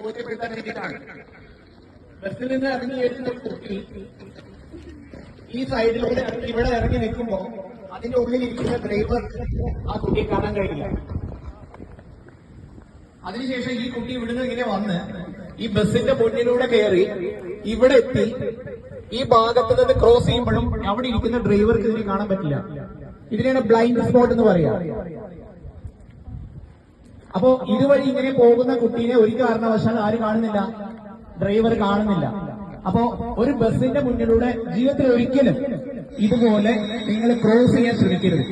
ബോധ്യപ്പെടുത്താൻ വേണ്ടിയിട്ടാണ്. ബസ്സിൽ നിന്ന് ഇറങ്ങി വരുന്ന കുട്ടി ഈ സൈഡിലൂടെ ഇവിടെ ഇറങ്ങി നിൽക്കുമ്പോ അതിന്റെ ഉള്ളിലിരിക്കുന്ന ഡ്രൈവർ ആ കുട്ടിയെ കാണാൻ കഴിയില്ല. അതിനുശേഷം ഈ കുട്ടി ഇവിടുന്ന് ഇങ്ങനെ വന്ന് ഈ ബസ്സിന്റെ മുന്നിലൂടെ കയറി ഇവിടെ എത്തി ഈ ഭാഗത്ത് നിന്ന് ക്രോസ് ചെയ്യുമ്പോഴും അവിടെ ഇരിക്കുന്ന ഡ്രൈവർക്ക് ഇതിനെ കാണാൻ പറ്റില്ല. ഇതിനെയാണ് ബ്ലൈൻഡ് സ്പോട്ട് എന്ന് പറയാ. അപ്പോ ഇതുവഴി ഇങ്ങനെ പോകുന്ന കുട്ടീനെ ഒരു കാരണവശാൽ ആര് കാണുന്നില്ല? ഡ്രൈവർ കാണുന്നില്ല. അപ്പോ ഒരു ബസ്സിന്റെ മുന്നിലൂടെ ജീവിതത്തിൽ ഒരിക്കലും ഇതുപോലെ നിങ്ങൾ ക്രോസ് ചെയ്യാൻ ശ്രമിക്കരുത്.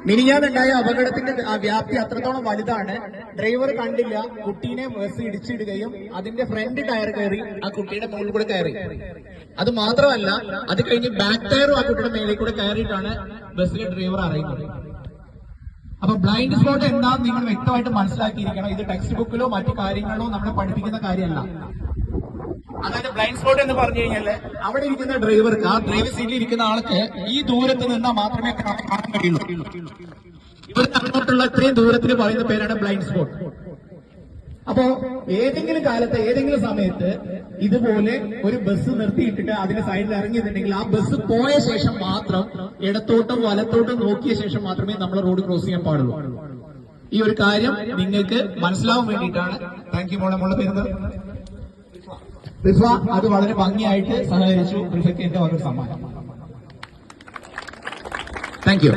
മിനിഞ്ഞാന്നുണ്ടായ അപകടത്തിന്റെ വ്യാപ്തി അത്രത്തോളം വലുതാണ്. ഡ്രൈവർ കണ്ടില്ല, കുട്ടീനെ ബസ് ഇടിച്ചിടുകയും അതിന്റെ ഫ്രണ്ട് ടയർ കയറി ആ കുട്ടിയുടെ മുകളിൽ കൂടെ കയറി. അത് മാത്രമല്ല, അത് കഴിഞ്ഞ് ബാക്ക് ടയറും ആ കുട്ടിയുടെ മേളിൽ കൂടെ കയറിയിട്ടാണ് ബസ്സിലെ ഡ്രൈവർ അറിയുന്നത്. അപ്പൊ ബ്ലൈൻഡ് സ്പോട്ട് എന്താണെന്ന് നിങ്ങൾ വ്യക്തമായിട്ട് മനസ്സിലാക്കിയിരിക്കണം. ഇത് ടെക്സ്റ്റ് ബുക്കിലോ മറ്റു കാര്യങ്ങളിലോ നമ്മളെ പഠിപ്പിക്കുന്ന കാര്യമല്ല. അതായത് ബ്ലൈൻഡ് സ്പോട്ട് എന്ന് പറഞ്ഞു കഴിഞ്ഞാൽ അവിടെ ഇരിക്കുന്ന ഡ്രൈവർക്ക്, ആ ഡ്രൈവർ സീറ്റിൽ ഇരിക്കുന്ന ആൾക്ക് ഈ ദൂരത്ത് നിന്നാൽ മാത്രമേ കാണാൻ കഴിയുള്ളൂ. ഇവിടുന്ന് അങ്ങോട്ടുള്ള ഇത്രയും ദൂരത്തിൽ പറയുന്ന പേരാണ് ബ്ലൈൻഡ് സ്പോട്ട്. അപ്പോ ഏതെങ്കിലും കാലത്ത് ഏതെങ്കിലും സമയത്ത് ഇതുപോലെ ഒരു ബസ് നിർത്തിയിട്ടിട്ട് അതിന്റെ സൈഡിൽ ഇറങ്ങിയിട്ടുണ്ടെങ്കിൽ ആ ബസ് പോയ ശേഷം മാത്രം ഇടത്തോട്ടും വലത്തോട്ടും നോക്കിയ ശേഷം മാത്രമേ നമ്മൾ റോഡ് ക്രോസ് ചെയ്യാൻ പാടുള്ളൂ. ഈ ഒരു കാര്യം നിങ്ങൾക്ക് മനസ്സിലാവാൻ വേണ്ടിയിട്ടാണ്. താങ്ക് യു മോളെ. മോളുടെ പേര് റിഫ. അത് വളരെ ഭംഗിയായിട്ട് സഹകരിച്ചു. റിഫയ്ക്ക് എന്റെ വക സമ്മാനം. Thank you.